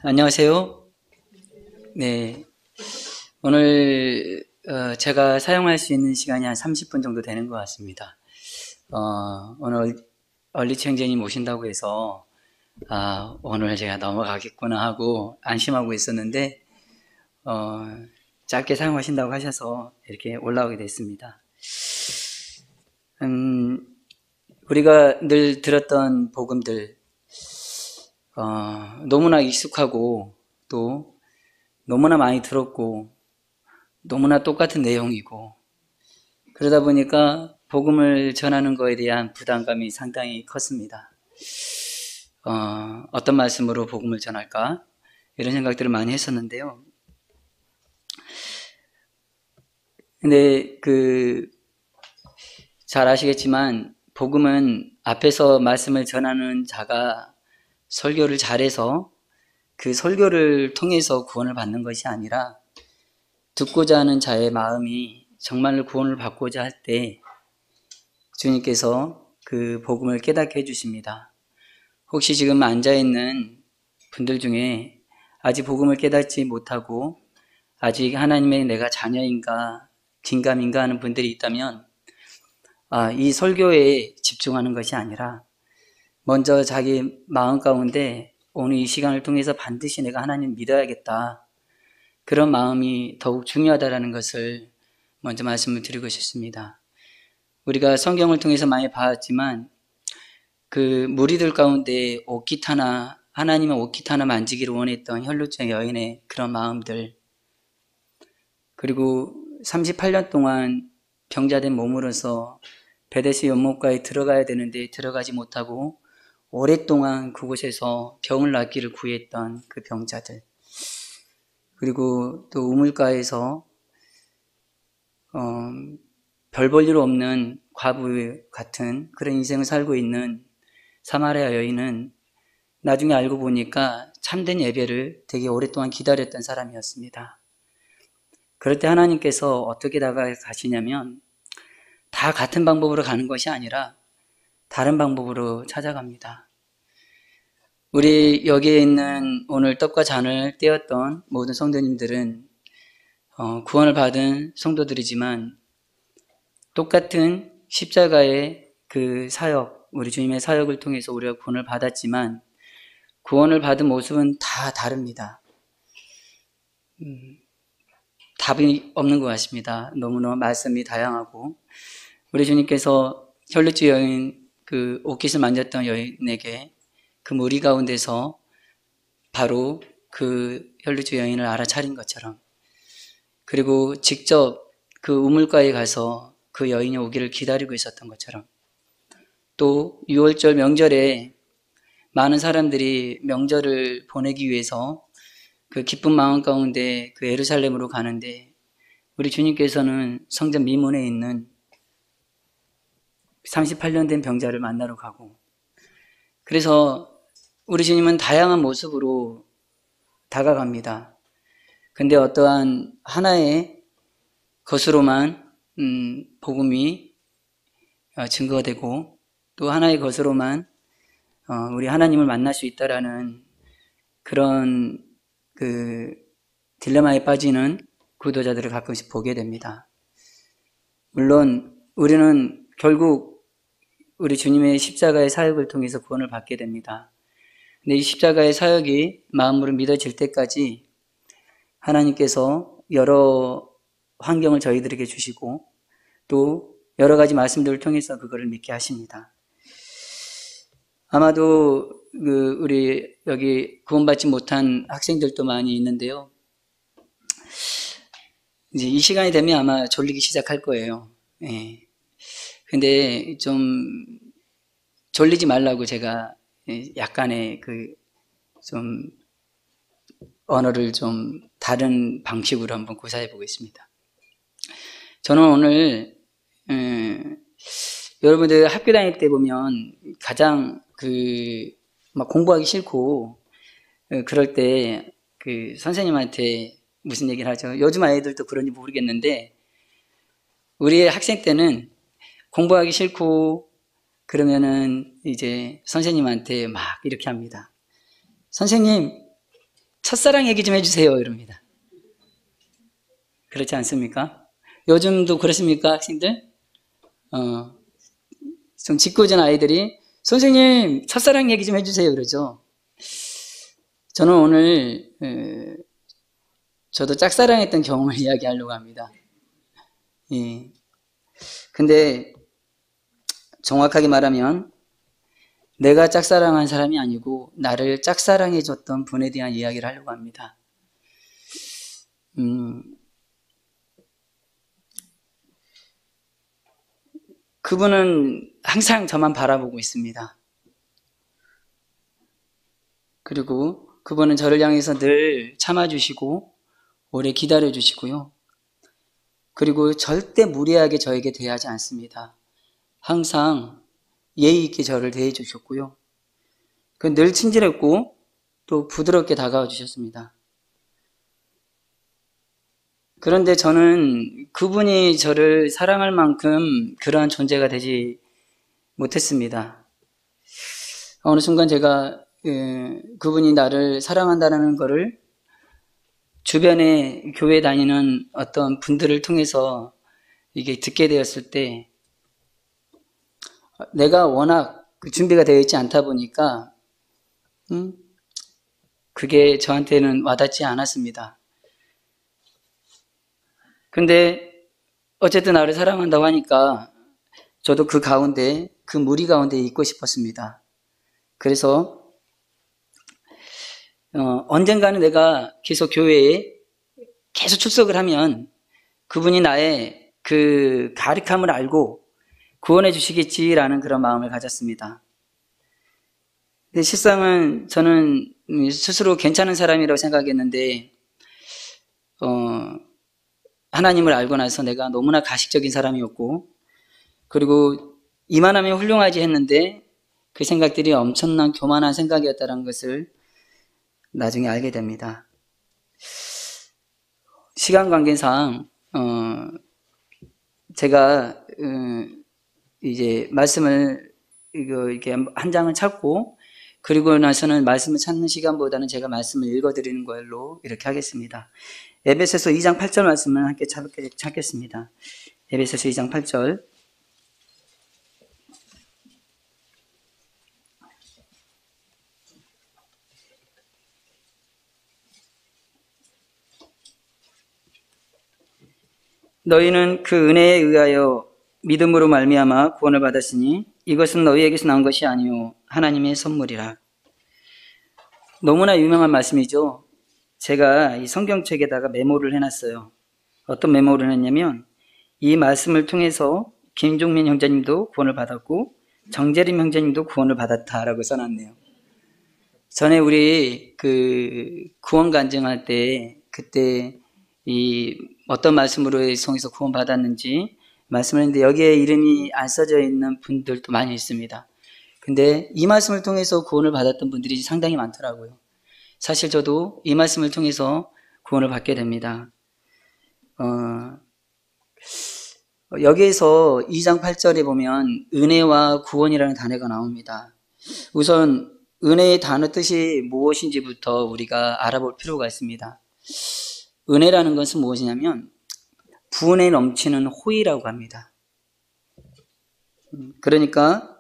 안녕하세요. 네, 오늘 제가 사용할 수 있는 시간이 한 30분 정도 되는 것 같습니다. 오늘 얼리체인지님 오신다고 해서 오늘 제가 넘어가겠구나 하고 안심하고 있었는데 짧게 사용하신다고 하셔서 이렇게 올라오게 됐습니다. 우리가 늘 들었던 복음들 너무나 익숙하고 또 너무나 많이 들었고 너무나 똑같은 내용이고 그러다 보니까 복음을 전하는 거에 대한 부담감이 상당히 컸습니다. 어떤 말씀으로 복음을 전할까? 이런 생각들을 많이 했었는데요. 근데 잘 아시겠지만 복음은 앞에서 말씀을 전하는 자가 설교를 잘해서 그 설교를 통해서 구원을 받는 것이 아니라 듣고자 하는 자의 마음이 정말로 구원을 받고자 할 때 주님께서 그 복음을 깨닫게 해주십니다. 혹시 지금 앉아있는 분들 중에 아직 복음을 깨닫지 못하고 아직 하나님의 내가 자녀인가 긴가민가 하는 분들이 있다면 이 설교에 집중하는 것이 아니라 먼저 자기 마음 가운데 오늘 이 시간을 통해서 반드시 내가 하나님 믿어야겠다. 그런 마음이 더욱 중요하다는 것을 먼저 말씀을 드리고 싶습니다. 우리가 성경을 통해서 많이 봤지만 그 무리들 가운데 옷깃 하나, 하나님의 옷깃 하나 만지기를 원했던 혈루증 여인의 그런 마음들, 그리고 38년 동안 병자된 몸으로서 베데스 연못가에 들어가야 되는데 들어가지 못하고 오랫동안 그곳에서 병을 낫기를 구했던 그 병자들, 그리고 또 우물가에서 별 볼 일 없는 과부 같은 그런 인생을 살고 있는 사마리아 여인은 나중에 알고 보니까 참된 예배를 되게 오랫동안 기다렸던 사람이었습니다. 그럴 때 하나님께서 어떻게 다가가시냐면 다 같은 방법으로 가는 것이 아니라 다른 방법으로 찾아갑니다. 우리 여기에 있는 오늘 떡과 잔을 떼었던 모든 성도님들은 구원을 받은 성도들이지만 똑같은 십자가의 그 사역, 우리 주님의 사역을 통해서 우리가 구원을 받았지만 구원을 받은 모습은 다 다릅니다. 답이 없는 것 같습니다. 너무나 말씀이 다양하고 우리 주님께서 혈루증 여인 그 옷깃을 만졌던 여인에게 그 무리 가운데서 바로 그 혈루증 여인을 알아차린 것처럼, 그리고 직접 그 우물가에 가서 그 여인이 오기를 기다리고 있었던 것처럼, 또 6월절 명절에 많은 사람들이 명절을 보내기 위해서 그 기쁜 마음 가운데 그 예루살렘으로 가는데 우리 주님께서는 성전 미문에 있는 38년 된 병자를 만나러 가고, 그래서 우리 주님은 다양한 모습으로 다가갑니다. 근데 어떠한 하나의 것으로만 복음이 증거가 되고 또 하나의 것으로만 우리 하나님을 만날 수 있다라는 그런 그 딜레마에 빠지는 구도자들을 가끔씩 보게 됩니다. 물론 우리는 결국 우리 주님의 십자가의 사역을 통해서 구원을 받게 됩니다. 근데 이 십자가의 사역이 마음으로 믿어질 때까지 하나님께서 여러 환경을 저희들에게 주시고 또 여러 가지 말씀들을 통해서 그거를 믿게 하십니다. 아마도 우리 여기 구원받지 못한 학생들도 많이 있는데요. 이제 이 시간이 되면 아마 졸리기 시작할 거예요. 예. 근데 좀 졸리지 말라고 제가 약간의 좀 언어를 좀 다른 방식으로 한번 구사해 보겠습니다. 저는 오늘 여러분들 학교 다닐 때 보면 가장 막 공부하기 싫고 그럴 때 선생님한테 무슨 얘기를 하죠? 요즘 아이들도 그런지 모르겠는데 우리의 학생 때는 공부하기 싫고 그러면은 이제 선생님한테 막 이렇게 합니다. 선생님, 첫사랑 얘기 좀 해주세요 이럽니다. 그렇지 않습니까? 요즘도 그렇습니까, 학생들? 좀 짓궂은 아이들이 선생님 첫사랑 얘기 좀 해주세요 그러죠. 저는 오늘 저도 짝사랑했던 경험을 이야기하려고 합니다. 예. 근데 정확하게 말하면 내가 짝사랑한 사람이 아니고 나를 짝사랑해줬던 분에 대한 이야기를 하려고 합니다. 그분은 항상 저만 바라보고 있습니다. 그리고 그분은 저를 향해서 늘 참아주시고 오래 기다려주시고요. 그리고 절대 무례하게 저에게 대하지 않습니다. 항상 예의 있게 저를 대해 주셨고요. 늘 친절했고 또 부드럽게 다가와 주셨습니다. 그런데 저는 그분이 저를 사랑할 만큼 그러한 존재가 되지 못했습니다. 어느 순간 제가 그분이 나를 사랑한다는 것을 주변에 교회 다니는 어떤 분들을 통해서 이게 듣게 되었을 때 내가 워낙 준비가 되어 있지 않다 보니까 그게 저한테는 와닿지 않았습니다. 근데 어쨌든 나를 사랑한다고 하니까 저도 그 가운데, 그 무리 가운데 있고 싶었습니다. 그래서 언젠가는 내가 계속 교회에 계속 출석을 하면 그분이 나의 그 가득함을 알고 구원해 주시겠지라는 그런 마음을 가졌습니다. 근데 실상은 저는 스스로 괜찮은 사람이라고 생각했는데 하나님을 알고 나서 내가 너무나 가식적인 사람이었고 그리고 이만하면 훌륭하지 했는데 그 생각들이 엄청난 교만한 생각이었다는 것을 나중에 알게 됩니다. 시간 관계상 제가 이제 말씀을 이렇게 한 장을 찾고 그리고 나서는 말씀을 찾는 시간보다는 제가 말씀을 읽어드리는 걸로 이렇게 하겠습니다. 에베소서 2장 8절 말씀을 함께 찾겠습니다. 에베소서 2장 8절. 너희는 그 은혜에 의하여 믿음으로 말미암아 구원을 받았으니 이것은 너희에게서 나온 것이 아니요 하나님의 선물이라. 너무나 유명한 말씀이죠. 제가 이 성경책에다가 메모를 해놨어요. 어떤 메모를 했냐면 이 말씀을 통해서 김종민 형제님도 구원을 받았고 정재림 형제님도 구원을 받았다라고 써놨네요. 전에 우리 그 구원 간증할 때 그때 이 어떤 말씀으로 통해서 구원 받았는지 말씀을 했는데 여기에 이름이 안 써져 있는 분들도 많이 있습니다. 근데 이 말씀을 통해서 구원을 받았던 분들이 상당히 많더라고요. 사실 저도 이 말씀을 통해서 구원을 받게 됩니다. 여기에서 2장 8절에 보면 은혜와 구원이라는 단어가 나옵니다. 우선 은혜의 단어 뜻이 무엇인지부터 우리가 알아볼 필요가 있습니다. 은혜라는 것은 무엇이냐면 분에 넘치는 호의라고 합니다. 그러니까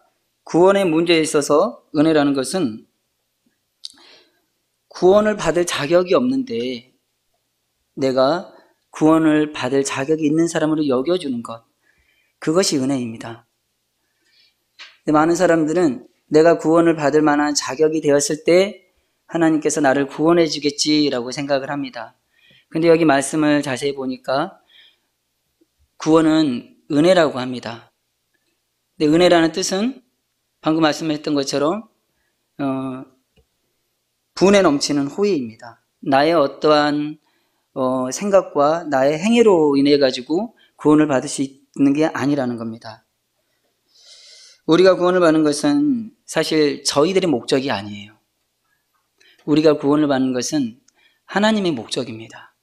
구원의 문제에 있어서 은혜라는 것은 구원을 받을 자격이 없는데 내가 구원을 받을 자격이 있는 사람으로 여겨주는 것, 그것이 은혜입니다. 근데 많은 사람들은 내가 구원을 받을 만한 자격이 되었을 때 하나님께서 나를 구원해 주겠지라고 생각을 합니다. 근데 여기 말씀을 자세히 보니까 구원은 은혜라고 합니다. 근데 은혜라는 뜻은 방금 말씀했던 것처럼 분에 넘치는 호의입니다. 나의 어떠한 생각과 나의 행위로 인해 가지고 구원을 받을 수 있는 게 아니라는 겁니다. 우리가 구원을 받는 것은 사실 저희들의 목적이 아니에요. 우리가 구원을 받는 것은 하나님의 목적입니다.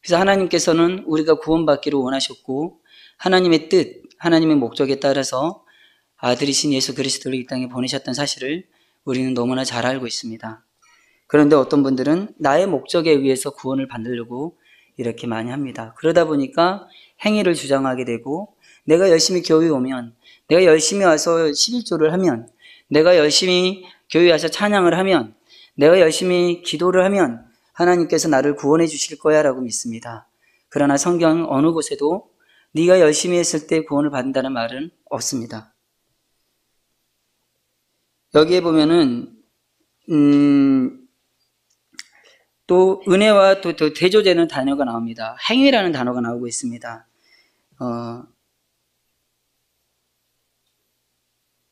그래서 하나님께서는 우리가 구원받기를 원하셨고 하나님의 뜻, 하나님의 목적에 따라서 아들이신 예수 그리스도를 이 땅에 보내셨던 사실을 우리는 너무나 잘 알고 있습니다. 그런데 어떤 분들은 나의 목적에 의해서 구원을 받으려고 이렇게 많이 합니다. 그러다 보니까 행위를 주장하게 되고, 내가 열심히 교회 오면, 내가 열심히 와서 11조를 하면, 내가 열심히 교회 와서 찬양을 하면, 내가 열심히 기도를 하면 하나님께서 나를 구원해 주실 거야 라고 믿습니다. 그러나 성경 어느 곳에도 네가 열심히 했을 때 구원을 받는다는 말은 없습니다. 여기에 보면은 또 은혜와 또 대조되는 단어가 나옵니다. 행위라는 단어가 나오고 있습니다.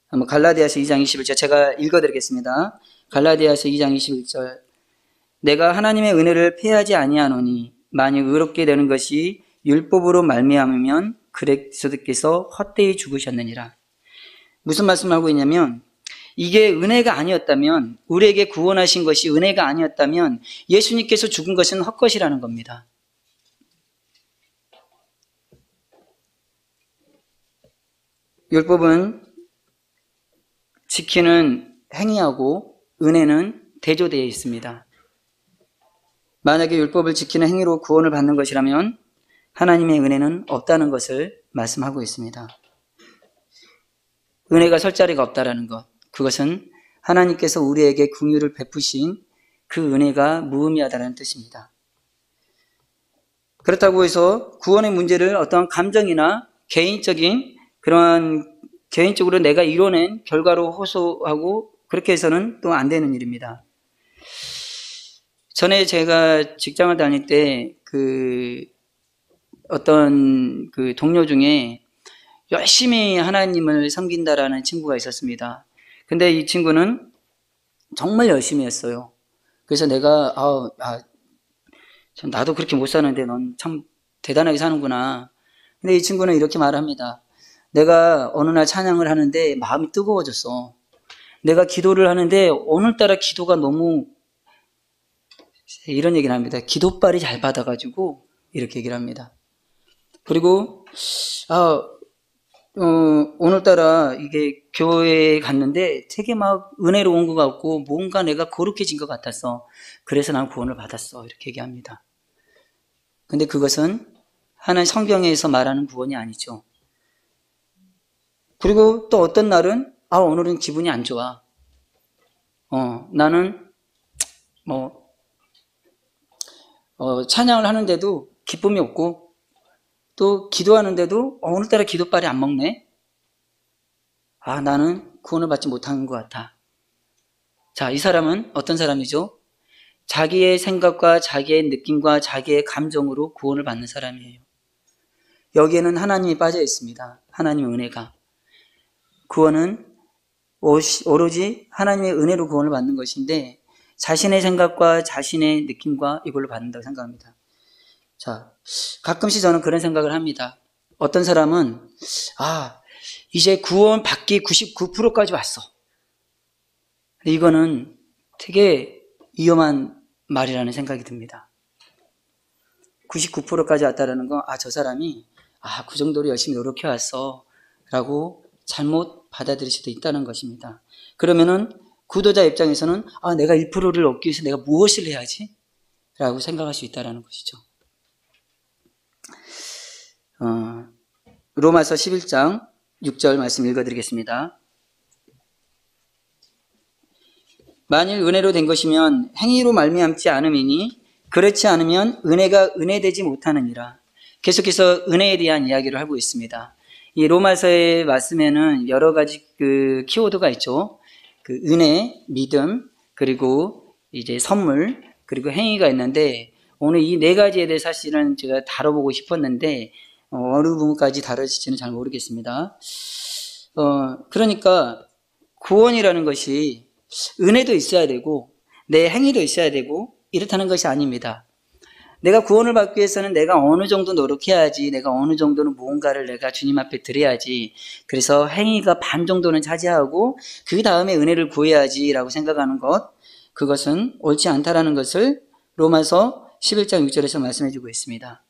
한번 갈라디아서 2장 21절 제가 읽어드리겠습니다. 갈라디아서 2장 21절 내가 하나님의 은혜를 패하지 아니하노니 만일 의롭게 되는 것이 율법으로 말미암으면 그리스도께서 헛되이 죽으셨느니라. 무슨 말씀을 하고 있냐면 이게 은혜가 아니었다면, 우리에게 구원하신 것이 은혜가 아니었다면 예수님께서 죽은 것은 헛것이라는 겁니다. 율법은 지키는 행위하고 은혜는 대조되어 있습니다. 만약에 율법을 지키는 행위로 구원을 받는 것이라면 하나님의 은혜는 없다는 것을 말씀하고 있습니다. 은혜가 설 자리가 없다라는 것, 그것은 하나님께서 우리에게 긍휼을 베푸신 그 은혜가 무의미하다는 뜻입니다. 그렇다고 해서 구원의 문제를 어떤 감정이나 개인적인 그러한 개인적으로 내가 이뤄낸 결과로 호소하고 그렇게 해서는 또 안 되는 일입니다. 전에 제가 직장을 다닐 때 어떤 동료 중에 열심히 하나님을 섬긴다라는 친구가 있었습니다. 근데 이 친구는 정말 열심히 했어요. 그래서 내가 나도 그렇게 못 사는데 넌 참 대단하게 사는구나. 근데 이 친구는 이렇게 말합니다. 내가 어느 날 찬양을 하는데 마음이 뜨거워졌어. 내가 기도를 하는데 오늘따라 기도가 너무, 이런 얘기를 합니다. 기도빨이 잘 받아가지고 이렇게 얘기를 합니다. 그리고 오늘따라 이게 교회에 갔는데 되게 막 은혜로운 것 같고 뭔가 내가 거룩해진 것 같았어. 그래서 난 구원을 받았어. 이렇게 얘기합니다. 근데 그것은 하나님 성경에서 말하는 구원이 아니죠. 그리고 또 어떤 날은 오늘은 기분이 안 좋아. 나는 찬양을 하는데도 기쁨이 없고 또 기도하는데도 오늘따라 기도빨이 안 먹네. 나는 구원을 받지 못한 것 같아. 자, 이 사람은 어떤 사람이죠? 자기의 생각과 자기의 느낌과 자기의 감정으로 구원을 받는 사람이에요. 여기에는 하나님이 빠져 있습니다. 하나님의 은혜가. 구원은 오로지 하나님의 은혜로 구원을 받는 것인데 자신의 생각과 자신의 느낌과 이걸로 받는다고 생각합니다. 자, 가끔씩 저는 그런 생각을 합니다. 어떤 사람은 이제 구원 받기 99%까지 왔어. 이거는 되게 위험한 말이라는 생각이 듭니다. 99%까지 왔다라는 건 저 사람이 그 정도로 열심히 노력해 왔어 라고 잘못 받아들일 수도 있다는 것입니다. 그러면은 구도자 입장에서는 내가 1%를 얻기 위해서 내가 무엇을 해야지? 라고 생각할 수 있다는 것이죠. 로마서 11장 6절 말씀 읽어드리겠습니다. 만일 은혜로 된 것이면 행위로 말미암지 않음이니 그렇지 않으면 은혜가 은혜되지 못하느니라. 계속해서 은혜에 대한 이야기를 하고 있습니다. 이 로마서의 말씀에는 여러 가지 키워드가 있죠. 은혜, 믿음, 그리고 이제 선물, 그리고 행위가 있는데 오늘 이 네 가지에 대해 사실은 제가 다뤄보고 싶었는데 어느 부분까지 다뤄질지는 잘 모르겠습니다. 그러니까 구원이라는 것이 은혜도 있어야 되고 내 행위도 있어야 되고 이렇다는 것이 아닙니다. 내가 구원을 받기 위해서는 내가 어느 정도 노력해야지, 내가 어느 정도는 무언가를 내가 주님 앞에 드려야지, 그래서 행위가 반 정도는 차지하고 그 다음에 은혜를 구해야지 라고 생각하는 것, 그것은 옳지 않다라는 것을 로마서 11장 6절에서 말씀해 주고 있습니다.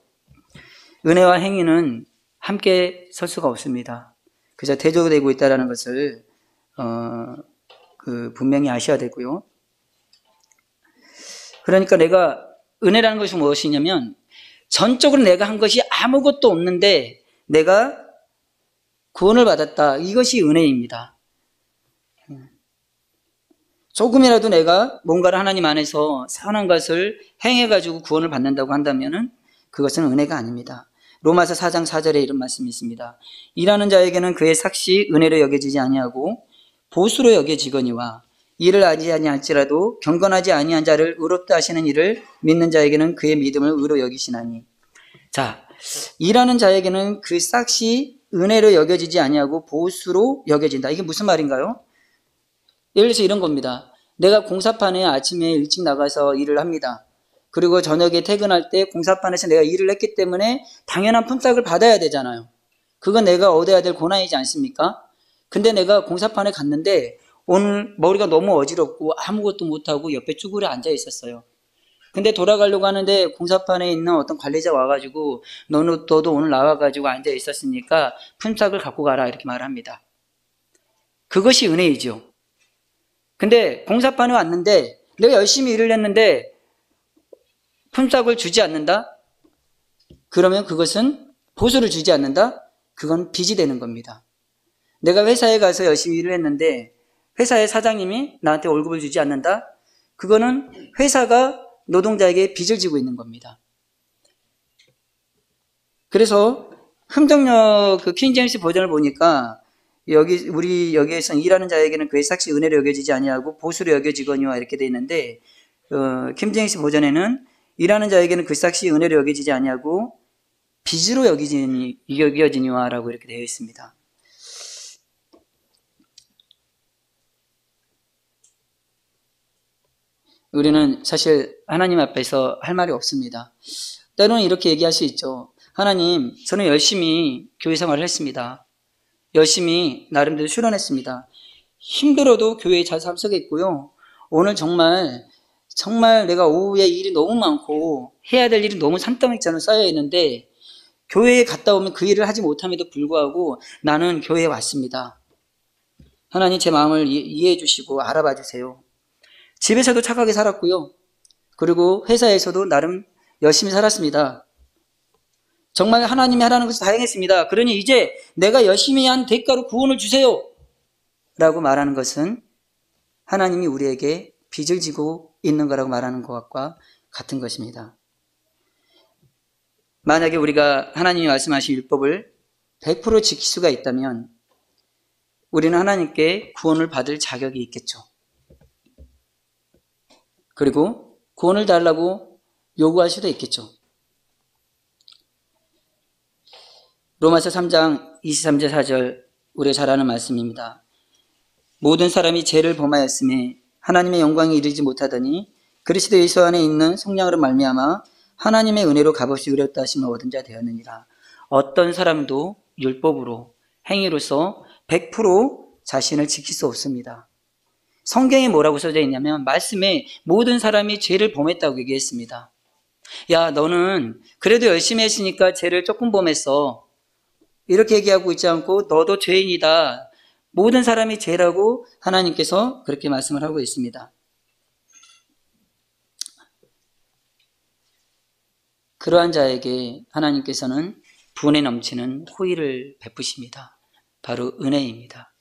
은혜와 행위는 함께 설 수가 없습니다. 그저 대조되고 있다는 것을 분명히 아셔야 되고요. 그러니까 내가 은혜라는 것이 무엇이냐면 전적으로 내가 한 것이 아무것도 없는데 내가 구원을 받았다. 이것이 은혜입니다. 조금이라도 내가 뭔가를 하나님 안에서 선한 것을 행해가지고 구원을 받는다고 한다면 그것은 은혜가 아닙니다. 로마서 4장 4절에 이런 말씀이 있습니다. 일하는 자에게는 그의 삭시 은혜로 여겨지지 아니하고 보수로 여겨지거니와 이를 알지 아니할지라도 경건하지 아니한 자를 의롭다 하시는 이를 믿는 자에게는 그의 믿음을 의로 여기시나니. 자, 일하는 자에게는 그 삭시 은혜로 여겨지지 아니하고 보수로 여겨진다. 이게 무슨 말인가요? 예를 들어서 이런 겁니다. 내가 공사판에 아침에 일찍 나가서 일을 합니다. 그리고 저녁에 퇴근할 때 공사판에서 내가 일을 했기 때문에 당연한 품삯을 받아야 되잖아요. 그건 내가 얻어야 될 고난이지 않습니까? 근데 내가 공사판에 갔는데 오늘 머리가 너무 어지럽고 아무것도 못하고 옆에 쭈그려 앉아 있었어요. 근데 돌아가려고 하는데 공사판에 있는 어떤 관리자 와가지고 너도 오늘 나와가지고 앉아 있었으니까 품삯을 갖고 가라 이렇게 말합니다. 그것이 은혜이죠. 근데 공사판에 왔는데 내가 열심히 일을 했는데 품삯을 주지 않는다? 그러면 그것은 보수를 주지 않는다? 그건 빚이 되는 겁니다. 내가 회사에 가서 열심히 일을 했는데 회사의 사장님이 나한테 월급을 주지 않는다? 그거는 회사가 노동자에게 빚을 지고 있는 겁니다. 그래서 흥정역 그 킹제임스 버전을 보니까 우리 여기에서는 일하는 자에게는 그의 삭시 은혜로 여겨지지 아니하고 보수로 여겨지거니와 이렇게 돼 있는데 킹제임스 버전에는 일하는 자에게는 그 삭시 은혜로 여겨지지 아니하고 빚으로 여겨지니와라고 이렇게 되어 있습니다. 우리는 사실 하나님 앞에서 할 말이 없습니다. 때로는 이렇게 얘기할 수 있죠. 하나님, 저는 열심히 교회 생활을 했습니다. 열심히 나름대로 수련했습니다. 힘들어도 교회에 잘 참석했고요. 오늘 정말 내가 오후에 일이 너무 많고 해야 될 일이 너무 산더미처럼 쌓여 있는데 교회에 갔다 오면 그 일을 하지 못함에도 불구하고 나는 교회에 왔습니다. 하나님 제 마음을 이해해 주시고 알아봐 주세요. 집에서도 착하게 살았고요. 그리고 회사에서도 나름 열심히 살았습니다. 정말 하나님이 하라는 것을 다 행했습니다. 그러니 이제 내가 열심히 한 대가로 구원을 주세요. 라고 말하는 것은 하나님이 우리에게 빚을 지고 있는 거라고 말하는 것과 같은 것입니다. 만약에 우리가 하나님이 말씀하신 율법을 100% 지킬 수가 있다면 우리는 하나님께 구원을 받을 자격이 있겠죠. 그리고 구원을 달라고 요구할 수도 있겠죠. 로마서 3장 23절 4절 우리가 잘 아는 말씀입니다. 모든 사람이 죄를 범하였음에 하나님의 영광에 이르지 못하더니 그리스도 예수 안에 있는 성령으로 말미암아 하나님의 은혜로 값없이 의롭다 하심을 얻은 자 되었느니라. 어떤 사람도 율법으로 행위로서 100% 자신을 지킬 수 없습니다. 성경에 뭐라고 써져 있냐면 말씀에 모든 사람이 죄를 범했다고 얘기했습니다. 야, 너는 그래도 열심히 했으니까 죄를 조금 범했어. 이렇게 얘기하고 있지 않고 너도 죄인이다. 모든 사람이 죄라고 하나님께서 그렇게 말씀을 하고 있습니다. 그러한 자에게 하나님께서는 분에 넘치는 호의를 베푸십니다. 바로 은혜입니다.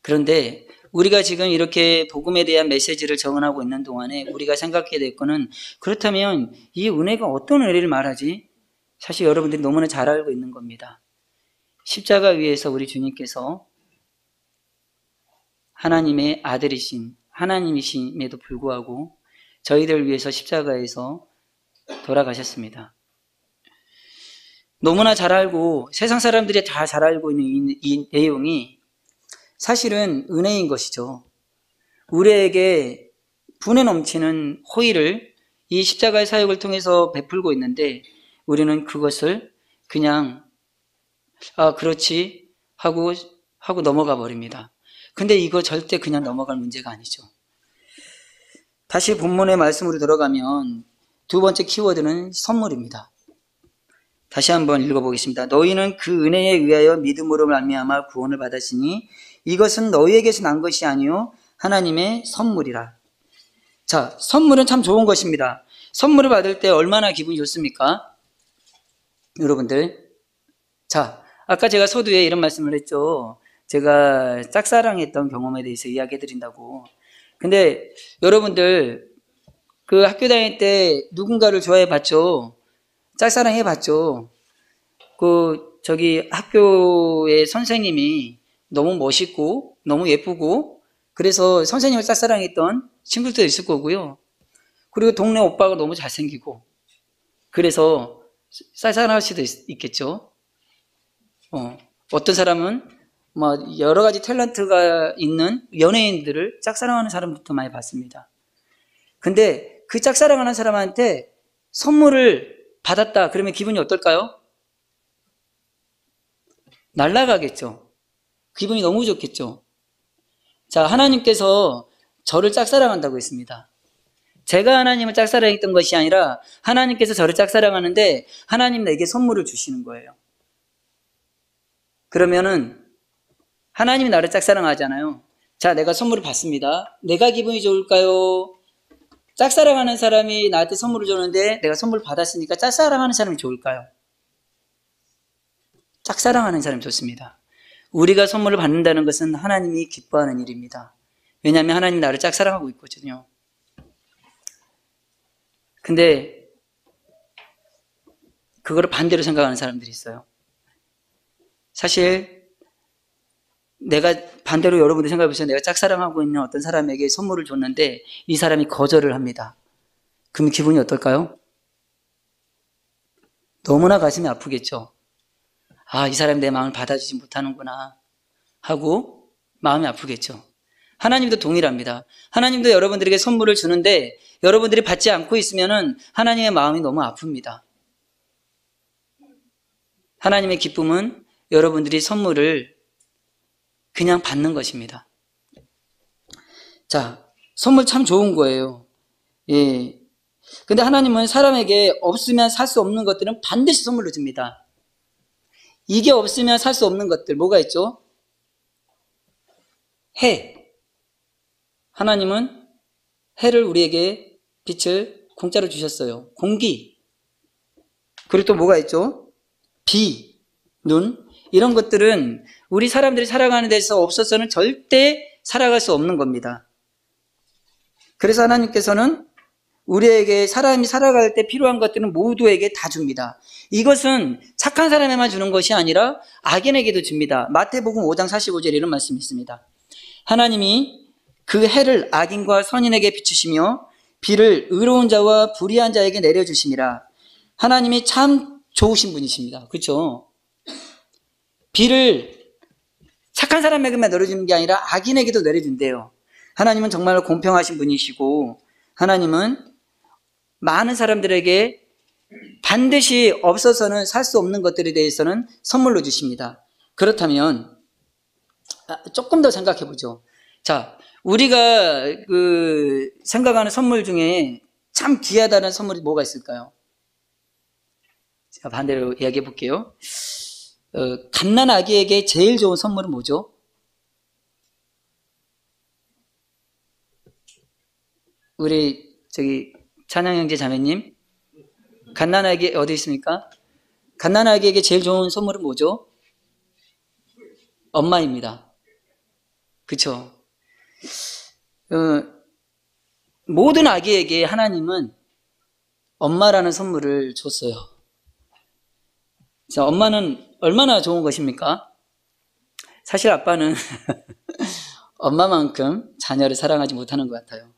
그런데 우리가 지금 이렇게 복음에 대한 메시지를 정언하고 있는 동안에 우리가 생각해야 될 거는 그렇다면 이 은혜가 어떤 은혜를 말하지? 사실 여러분들이 너무나 잘 알고 있는 겁니다. 십자가 위에서 우리 주님께서 하나님의 아들이신 하나님이심에도 불구하고 저희들을 위해서 십자가에서 돌아가셨습니다. 너무나 잘 알고 세상 사람들이 다 잘 알고 있는 이 내용이 사실은 은혜인 것이죠. 우리에게 분에 넘치는 호의를 이 십자가의 사역을 통해서 베풀고 있는데 우리는 그것을 그냥 그렇지 하고 넘어가 버립니다. 근데 이거 절대 그냥 넘어갈 문제가 아니죠. 다시 본문의 말씀으로 들어가면 두 번째 키워드는 선물입니다. 다시 한번 읽어보겠습니다. 너희는 그 은혜에 의하여 믿음으로 말미암아 구원을 받았으니 이것은 너희에게서 난 것이 아니요 하나님의 선물이라. 자, 선물은 참 좋은 것입니다. 선물을 받을 때 얼마나 기분이 좋습니까? 여러분들. 자, 아까 제가 서두에 이런 말씀을 했죠. 제가 짝사랑했던 경험에 대해서 이야기해 드린다고. 근데 여러분들 그 학교 다닐 때 누군가를 좋아해 봤죠? 짝사랑해 봤죠? 저기 학교의 선생님이 너무 멋있고 너무 예쁘고 그래서 선생님을 짝사랑했던 친구들도 있을 거고요. 그리고 동네 오빠가 너무 잘생기고 그래서 짝사랑할 수도 있겠죠. 어떤 사람은 뭐 여러 가지 탤런트가 있는 연예인들을 짝사랑하는 사람부터 많이 봤습니다. 근데 그 짝사랑하는 사람한테 선물을 받았다 그러면 기분이 어떨까요? 날아가겠죠. 기분이 너무 좋겠죠. 자, 하나님께서 저를 짝사랑한다고 했습니다. 제가 하나님을 짝사랑했던 것이 아니라 하나님께서 저를 짝사랑하는데 하나님 내게 선물을 주시는 거예요. 그러면은 하나님이 나를 짝사랑하잖아요. 자, 내가 선물을 받습니다. 내가 기분이 좋을까요? 짝사랑하는 사람이 나한테 선물을 줬는데 내가 선물 받았으니까 짝사랑하는 사람이 좋을까요? 짝사랑하는 사람이 좋습니다. 우리가 선물을 받는다는 것은 하나님이 기뻐하는 일입니다. 왜냐하면 하나님이 나를 짝사랑하고 있거든요. 근데 그거를 반대로 생각하는 사람들이 있어요. 사실 내가 반대로 여러분들 생각해 보세요. 내가 짝사랑하고 있는 어떤 사람에게 선물을 줬는데 이 사람이 거절을 합니다. 그럼 기분이 어떨까요? 너무나 가슴이 아프겠죠. 아, 이 사람이 내 마음을 받아주지 못하는구나 하고 마음이 아프겠죠. 하나님도 동일합니다. 하나님도 여러분들에게 선물을 주는데 여러분들이 받지 않고 있으면은 하나님의 마음이 너무 아픕니다. 하나님의 기쁨은 여러분들이 선물을 그냥 받는 것입니다. 자, 선물 참 좋은 거예요. 예. 근데 하나님은 사람에게 없으면 살 수 없는 것들은 반드시 선물로 줍니다. 이게 없으면 살 수 없는 것들 뭐가 있죠? 해. 하나님은 해를 우리에게 빛을 공짜로 주셨어요. 공기. 그리고 또 뭐가 있죠? 비, 눈. 이런 것들은 우리 사람들이 살아가는 데서 없어서는 절대 살아갈 수 없는 겁니다. 그래서 하나님께서는 우리에게 사람이 살아갈 때 필요한 것들은 모두에게 다 줍니다. 이것은 착한 사람에만 주는 것이 아니라 악인에게도 줍니다. 마태복음 5장 45절에 이런 말씀이 있습니다. 하나님이 그 해를 악인과 선인에게 비추시며 비를 의로운 자와 불의한 자에게 내려주심이라. 하나님이 참 좋으신 분이십니다. 그렇죠? 비를 착한 사람에게만 내려주는 게 아니라 악인에게도 내려준대요. 하나님은 정말 공평하신 분이시고 하나님은 많은 사람들에게 반드시 없어서는 살 수 없는 것들에 대해서는 선물로 주십니다. 그렇다면 조금 더 생각해 보죠. 자, 우리가 생각하는 선물 중에 참 귀하다는 선물이 뭐가 있을까요? 제가 반대로 이야기해 볼게요. 갓난 아기에게 제일 좋은 선물은 뭐죠? 우리 찬양 형제 자매님, 갓난 아기 어디 있습니까? 갓난 아기에게 제일 좋은 선물은 뭐죠? 엄마입니다. 그렇죠? 모든 아기에게 하나님은 엄마라는 선물을 줬어요. 자, 엄마는 얼마나 좋은 것입니까? 사실 아빠는 엄마만큼 자녀를 사랑하지 못하는 것 같아요.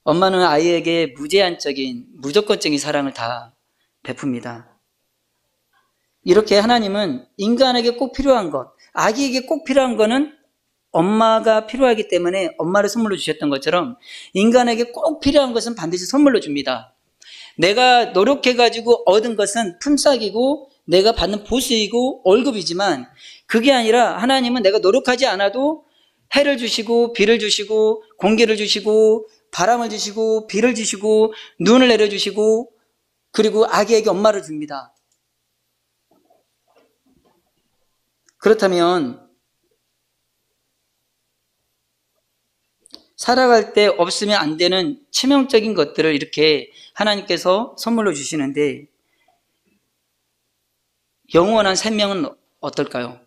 엄마는 아이에게 무제한적인, 무조건적인 사랑을 다 베풉니다. 이렇게 하나님은 인간에게 꼭 필요한 것, 아기에게 꼭 필요한 거는 엄마가 필요하기 때문에 엄마를 선물로 주셨던 것처럼 인간에게 꼭 필요한 것은 반드시 선물로 줍니다. 내가 노력해가지고 얻은 것은 품삯이고 내가 받는 보수이고 월급이지만 그게 아니라 하나님은 내가 노력하지 않아도 해를 주시고 비를 주시고 공기를 주시고 바람을 주시고 비를 주시고 눈을 내려주시고 그리고 아기에게 엄마를 줍니다. 그렇다면 살아갈 때 없으면 안 되는 치명적인 것들을 이렇게 하나님께서 선물로 주시는데, 영원한 생명은 어떨까요?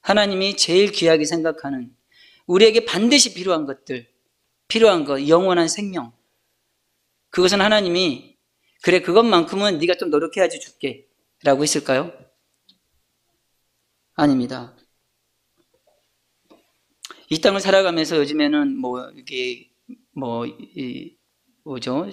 하나님이 제일 귀하게 생각하는, 우리에게 반드시 필요한 것들, 필요한 것, 영원한 생명. 그것은 하나님이 그래 그것만큼은 네가 좀 노력해야지 줄게 라고 했을까요? 아닙니다. 이 땅을 살아가면서 요즘에는 이게 뭐죠?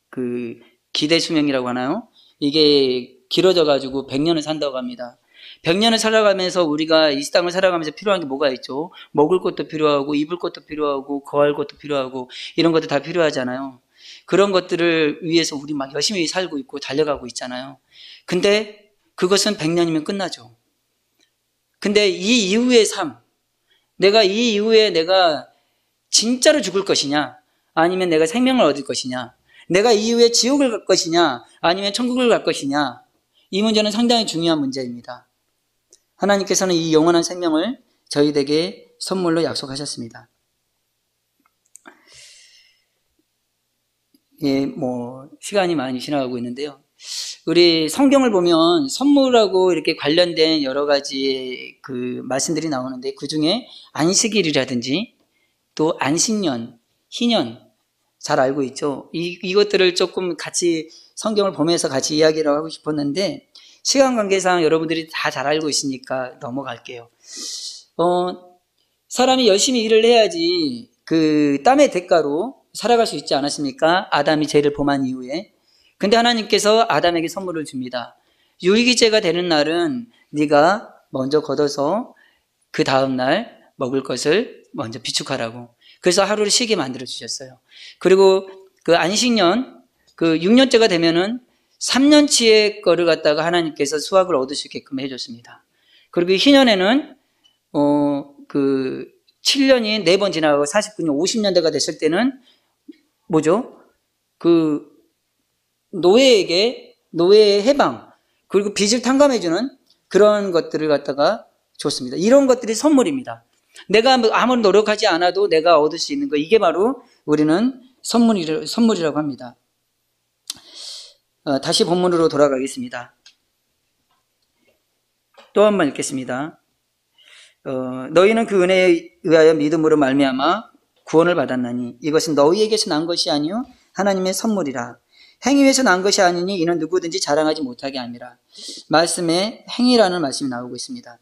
그 기대 수명이라고 하나요? 이게 길어져 가지고 100년을 산다고 합니다. 100년을 살아가면서 우리가 이 땅을 살아가면서 필요한 게 뭐가 있죠? 먹을 것도 필요하고 입을 것도 필요하고 거할 것도 필요하고 이런 것도 다 필요하잖아요. 그런 것들을 위해서 우리 막 열심히 살고 있고 달려가고 있잖아요. 근데 그것은 100년이면 끝나죠. 근데 이 이후의 삶, 내가 이 이후에 내가 진짜로 죽을 것이냐, 아니면 내가 생명을 얻을 것이냐, 내가 이후에 지옥을 갈 것이냐, 아니면 천국을 갈 것이냐, 이 문제는 상당히 중요한 문제입니다. 하나님께서는 이 영원한 생명을 저희에게 선물로 약속하셨습니다. 예, 시간이 많이 지나가고 있는데요. 우리 성경을 보면 선물하고 이렇게 관련된 여러 가지 그 말씀들이 나오는데, 그 중에 안식일이라든지 또 안식년, 희년 잘 알고 있죠. 이것들을 조금 같이 성경을 보면서 같이 이야기를 하고 싶었는데, 시간 관계상 여러분들이 다 잘 알고 있으니까 넘어갈게요. 사람이 열심히 일을 해야지 그 땀의 대가로 살아갈 수 있지 않았습니까? 아담이 죄를 범한 이후에. 근데 하나님께서 아담에게 선물을 줍니다. 유익이제가 되는 날은 네가 먼저 걷어서 그 다음 날 먹을 것을 먼저 비축하라고. 그래서 하루를 쉬게 만들어 주셨어요. 그리고 그 안식년, 그 6년째가 되면은 3년치의 거를 갖다가 하나님께서 수확을 얻을 수 있게끔 해줬습니다. 그리고 희년에는 그 7년이 4번 지나가고 49년, 50년대가 됐을 때는 뭐죠? 그 노예의 해방, 그리고 빚을 탕감해주는 그런 것들을 갖다가 줬습니다. 이런 것들이 선물입니다. 내가 아무리 노력하지 않아도 내가 얻을 수 있는 거, 이게 바로 우리는 선물이라고 합니다. 다시 본문으로 돌아가겠습니다. 또 한 번 읽겠습니다. 너희는 그 은혜에 의하여 믿음으로 말미암아 구원을 받았나니 이것은 너희에게서 난 것이 아니요 하나님의 선물이라. 행위에서 난 것이 아니니 이는 누구든지 자랑하지 못하게 함이라. 말씀에 행위라는 말씀이 나오고 있습니다.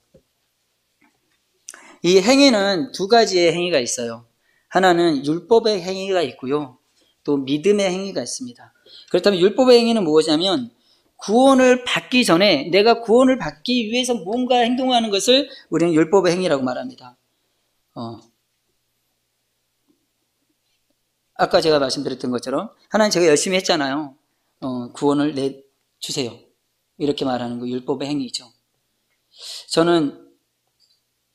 이 행위는 두 가지의 행위가 있어요. 하나는 율법의 행위가 있고요, 또 믿음의 행위가 있습니다. 그렇다면 율법의 행위는 무엇이냐면, 구원을 받기 전에 내가 구원을 받기 위해서 뭔가 행동하는 것을 우리는 율법의 행위라고 말합니다. 아까 제가 말씀드렸던 것처럼 하나님 제가 열심히 했잖아요. 구원을 내주세요. 이렇게 말하는 거 율법의 행위죠. 저는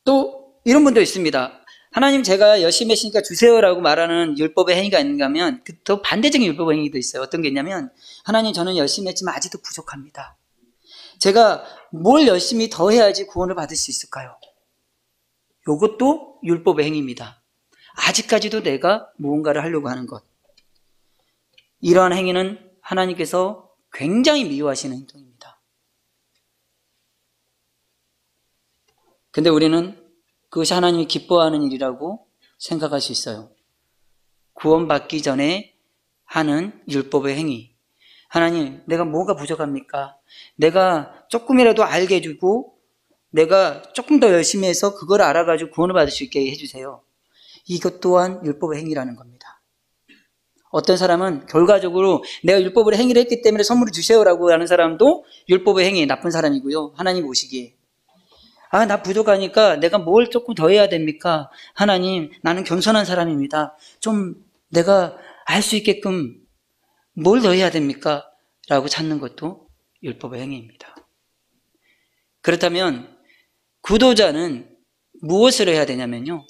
또 이런 분도 있습니다. 하나님 제가 열심히 했으니까 주세요라고 말하는 율법의 행위가 있는가 하면 더 반대적인 율법의 행위도 있어요. 어떤 게 있냐면, 하나님 저는 열심히 했지만 아직도 부족합니다. 제가 뭘 열심히 더 해야지 구원을 받을 수 있을까요? 이것도 율법의 행위입니다. 아직까지도 내가 무언가를 하려고 하는 것. 이러한 행위는 하나님께서 굉장히 미워하시는 행동입니다. 근데 우리는 그것이 하나님이 기뻐하는 일이라고 생각할 수 있어요. 구원받기 전에 하는 율법의 행위. 하나님, 내가 뭐가 부족합니까? 내가 조금이라도 알게 해주고 내가 조금 더 열심히 해서 그걸 알아가지고 구원을 받을 수 있게 해주세요. 이것 또한 율법의 행위라는 겁니다. 어떤 사람은 결과적으로 내가 율법을 행위를 했기 때문에 선물을 주세요라고 하는 사람도 율법의 행위, 나쁜 사람이고요. 하나님 보시기에, 나 부족하니까 내가 뭘 조금 더 해야 됩니까? 하나님, 나는 겸손한 사람입니다. 좀 내가 알 수 있게끔 뭘 더 해야 됩니까? 라고 찾는 것도 율법의 행위입니다. 그렇다면 구도자는 무엇을 해야 되냐면요,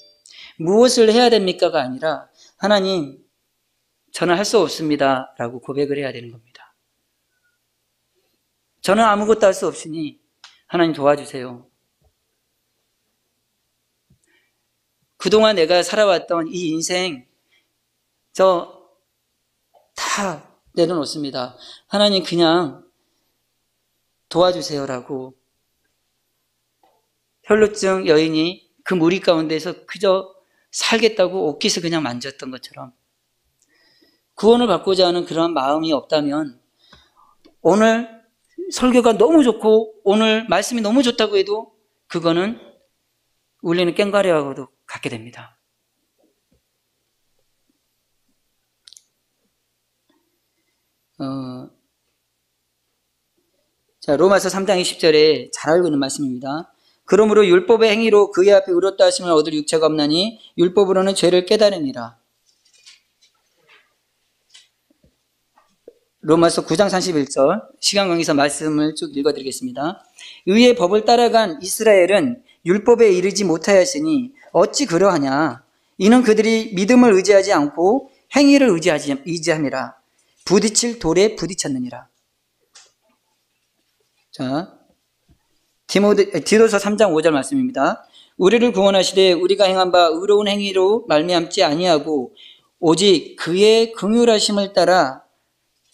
무엇을 해야 됩니까가 아니라, 하나님, 저는 할 수 없습니다 라고 고백을 해야 되는 겁니다. 저는 아무것도 할 수 없으니 하나님 도와주세요. 그동안 내가 살아왔던 이 인생 다 내려놓습니다. 하나님 그냥 도와주세요라고 혈루증 여인이 그 무리 가운데서 그저 살겠다고 옷깃을 그냥 만졌던 것처럼 구원을 받고자 하는 그런 마음이 없다면 오늘 설교가 너무 좋고 오늘 말씀이 너무 좋다고 해도 그거는 울리는 꽹과리하고도 같게 됩니다. 로마서 3장 20절에 잘 알고 있는 말씀입니다. 그러므로 율법의 행위로 그의 앞에 의롭다 하심을 얻을 육체가 없나니 율법으로는 죄를 깨달음이라. 로마서 9장 31절 시간 관계상 말씀을 쭉 읽어드리겠습니다. 의의 법을 따라간 이스라엘은 율법에 이르지 못하였으니 어찌 그러하냐. 이는 그들이 믿음을 의지하지 않고 행위를 의지함이라. 부딪힐 돌에 부딪혔느니라. 자, 디도서 3장 5절 말씀입니다. 우리를 구원하시되 우리가 행한 바 의로운 행위로 말미암지 아니하고 오직 그의 긍휼하심을 따라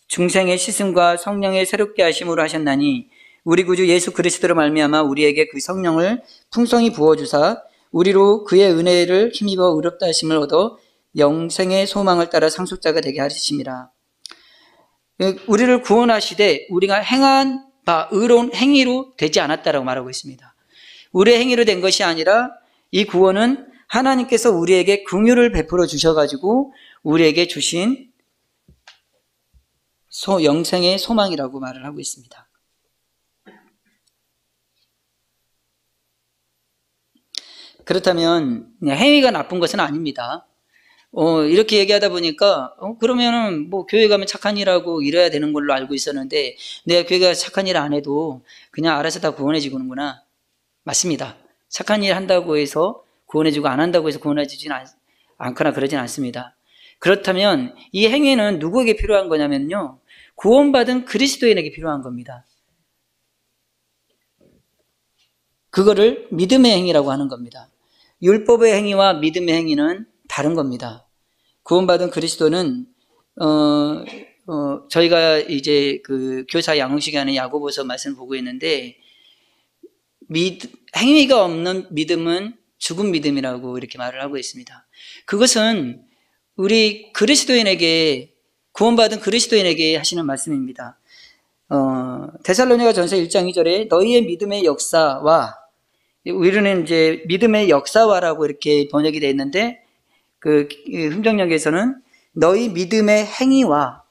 중생의 씻음과 성령의 새롭게 하심으로 하셨나니 우리 구주 예수 그리스도로 말미암아 우리에게 그 성령을 풍성히 부어주사 우리로 그의 은혜를 힘입어 의롭다 하심을 얻어 영생의 소망을 따라 상속자가 되게 하심이라. 우리를 구원하시되 우리가 행한 바 의로운 행위로 되지 않았다라고 말하고 있습니다. 우리의 행위로 된 것이 아니라 이 구원은 하나님께서 우리에게 긍휼을 베풀어 주셔가지고 우리에게 주신 영생의 소망이라고 말을 하고 있습니다. 그렇다면 행위가 나쁜 것은 아닙니다. 이렇게 얘기하다 보니까 그러면은 뭐 교회 가면 착한 일하고 이래야 되는 걸로 알고 있었는데 내가 교회 가서 착한 일 안 해도 그냥 알아서 다 구원해지는구나. 맞습니다. 착한 일 한다고 해서 구원해주고 안 한다고 해서 구원해주진 않거나 그러진 않습니다. 그렇다면 이 행위는 누구에게 필요한 거냐면요, 구원받은 그리스도인에게 필요한 겁니다. 그거를 믿음의 행위라고 하는 겁니다. 율법의 행위와 믿음의 행위는 다른 겁니다. 구원받은 그리스도는 저희가 이제 그 교사 양육 시간에 야고보서 말씀을 보고 있는데 행위가 없는 믿음은 죽은 믿음이라고 이렇게 말을 하고 있습니다. 그것은 우리 그리스도인에게 구원받은 그리스도인에게 하시는 말씀입니다. 데살로니가전서 1장 2절에 너희의 믿음의 역사와, 우리는 이제 믿음의 역사와라고 이렇게 번역이 되어 있는데 그 흥정역에서는 너희 믿음의 행위와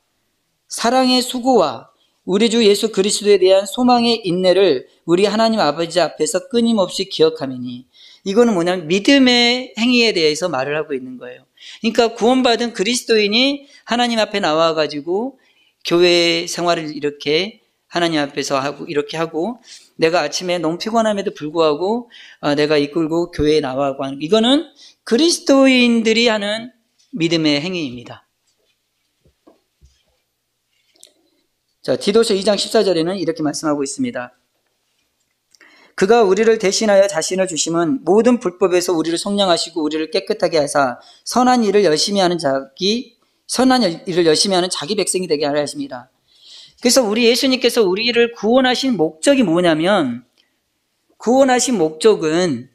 사랑의 수고와 우리 주 예수 그리스도에 대한 소망의 인내를 우리 하나님 아버지 앞에서 끊임없이 기억하미니, 이거는 뭐냐면 믿음의 행위에 대해서 말을 하고 있는 거예요. 그러니까 구원받은 그리스도인이 하나님 앞에 나와가지고 교회 생활을 이렇게 하나님 앞에서 하고 이렇게 하고, 내가 아침에 너무 피곤함에도 불구하고 내가 이끌고 교회에 나와고 하는, 이거는 그리스도인들이 하는 믿음의 행위입니다. 자, 디도서 2장 14절에는 이렇게 말씀하고 있습니다. 그가 우리를 대신하여 자신을 주심은 모든 불법에서 우리를 속량하시고 우리를 깨끗하게 하사 선한 일을 열심히 하는 자기 백성이 되게 하려 하십니다. 그래서 우리 예수님께서 우리를 구원하신 목적이 뭐냐면, 구원하신 목적은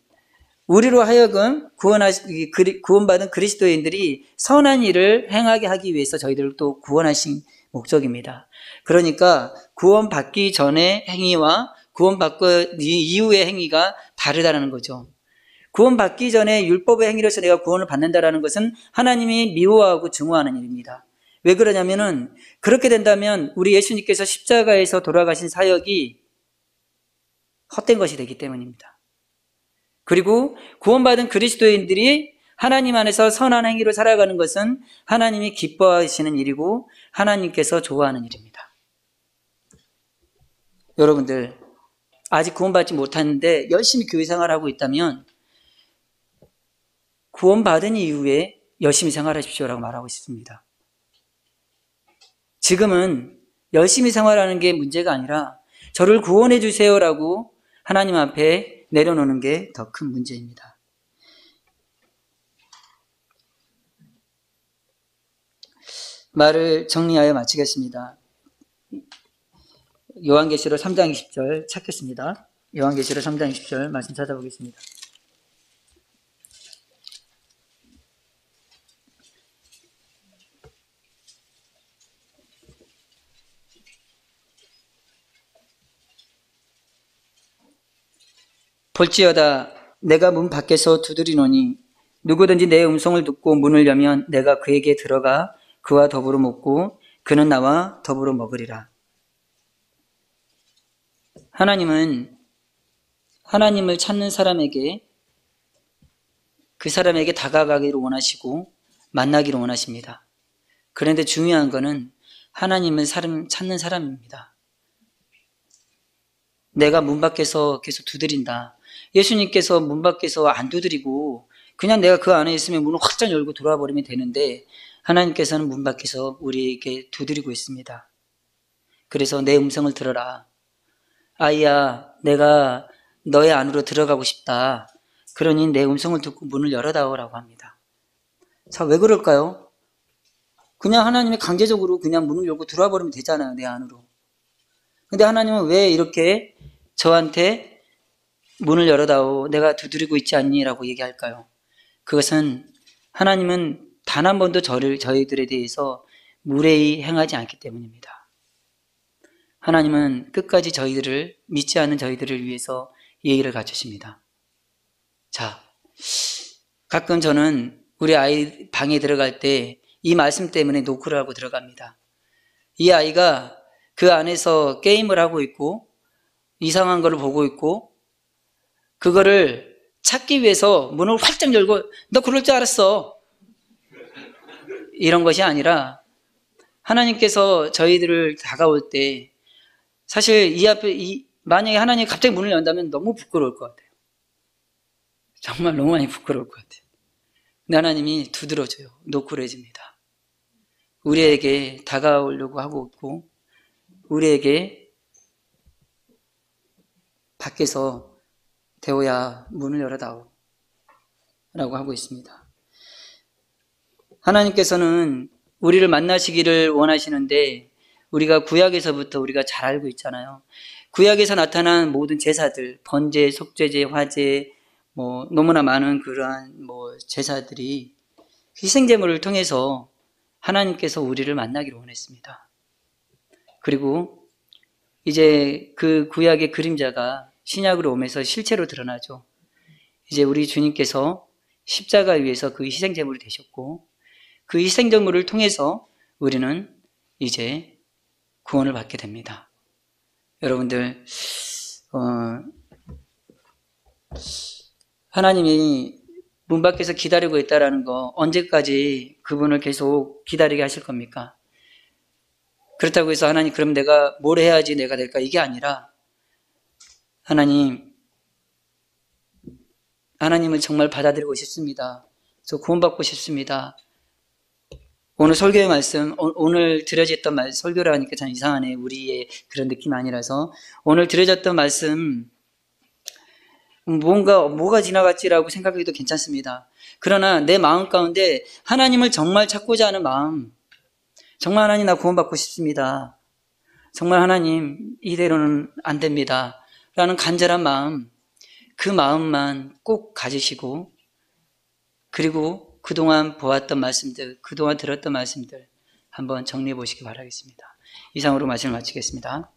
우리로 하여금 구원받은 그리스도인들이 선한 일을 행하게 하기 위해서 저희들을 또 구원하신 목적입니다. 그러니까 구원받기 전의 행위와 구원받고 이후의 행위가 다르다는 거죠. 구원받기 전에 율법의 행위로서 내가 구원을 받는다는 것은 하나님이 미워하고 증오하는 일입니다. 왜 그러냐면은, 그렇게 된다면 우리 예수님께서 십자가에서 돌아가신 사역이 헛된 것이 되기 때문입니다. 그리고 구원받은 그리스도인들이 하나님 안에서 선한 행위로 살아가는 것은 하나님이 기뻐하시는 일이고 하나님께서 좋아하는 일입니다. 여러분들, 아직 구원받지 못하는데 열심히 교회 생활하고 있다면 구원받은 이후에 열심히 생활하십시오라고 말하고 싶습니다. 지금은 열심히 생활하는 게 문제가 아니라 저를 구원해 주세요라고 하나님 앞에 내려놓는 게 더 큰 문제입니다. 말을 정리하여 마치겠습니다. 요한계시록 3장 20절 찾겠습니다. 요한계시록 3장 20절 말씀 찾아보겠습니다. 볼지어다 내가 문 밖에서 두드리노니 누구든지 내 음성을 듣고 문을 여면 내가 그에게 들어가 그와 더불어 먹고 그는 나와 더불어 먹으리라. 하나님은 하나님을 찾는 사람에게 그 사람에게 다가가기를 원하시고 만나기를 원하십니다. 그런데 중요한 것은 하나님을 찾는 사람입니다. 내가 문 밖에서 계속 두드린다. 예수님께서 문 밖에서 안 두드리고 그냥 내가 그 안에 있으면 문을 확장 열고 들어와 버리면 되는데 하나님께서는 문 밖에서 우리에게 두드리고 있습니다. 그래서 내 음성을 들어라. 아이야, 내가 너의 안으로 들어가고 싶다. 그러니 내 음성을 듣고 문을 열어다오라고 합니다. 자, 왜 그럴까요? 그냥 하나님이 강제적으로 그냥 문을 열고 들어와 버리면 되잖아요, 내 안으로. 근데 하나님은 왜 이렇게 저한테 문을 열어다오, 내가 두드리고 있지 않니? 라고 얘기할까요? 그것은 하나님은 단 한 번도 저희들에 대해서 무례히 행하지 않기 때문입니다. 하나님은 끝까지 저희들을, 믿지 않는 저희들을 위해서 예의를 갖추십니다. 자, 가끔 저는 우리 아이 방에 들어갈 때 이 말씀 때문에 노크를 하고 들어갑니다. 이 아이가 그 안에서 게임을 하고 있고 이상한 걸 보고 있고 그거를 찾기 위해서 문을 활짝 열고 너 그럴 줄 알았어. 이런 것이 아니라 하나님께서 저희들을 다가올 때 사실 만약에 하나님이 갑자기 문을 연다면 너무 부끄러울 것 같아요. 정말 너무 많이 부끄러울 것 같아요. 근데 하나님이 두드려줘요. 노크를 해줍니다. 우리에게 다가오려고 하고 있고 우리에게 밖에서 대호야 문을 열어다오 라고 하고 있습니다. 하나님께서는 우리를 만나시기를 원하시는데 우리가 구약에서부터 우리가 잘 알고 있잖아요. 구약에서 나타난 모든 제사들, 번제, 속죄제, 화제, 너무나 많은 그러한 제사들이 희생제물을 통해서 하나님께서 우리를 만나기를 원했습니다. 그리고 이제 그 구약의 그림자가 신약으로 오면서 실체로 드러나죠. 이제 우리 주님께서 십자가 위에서 그 희생제물이 되셨고 그 희생제물을 통해서 우리는 이제 구원을 받게 됩니다. 여러분들 하나님이 문 밖에서 기다리고 있다는 거 언제까지 그분을 계속 기다리게 하실 겁니까? 그렇다고 해서 하나님 그럼 내가 뭘 해야지 내가 될까? 이게 아니라 하나님을 정말 받아들이고 싶습니다. 저 구원받고 싶습니다. 오늘 설교의 말씀, 오늘 드려졌던 말씀, 설교를 하니까 참 이상하네. 우리의 그런 느낌 아니라서 오늘 드려졌던 말씀 뭐가 지나갔지라고 생각해도 괜찮습니다. 그러나 내 마음 가운데 하나님을 정말 찾고자 하는 마음, 정말 하나님 나 구원받고 싶습니다. 정말 하나님 이대로는 안 됩니다. 라는 간절한 마음, 그 마음만 꼭 가지시고 그리고 그동안 보았던 말씀들, 그동안 들었던 말씀들 한번 정리해 보시기 바라겠습니다. 이상으로 말씀을 마치겠습니다.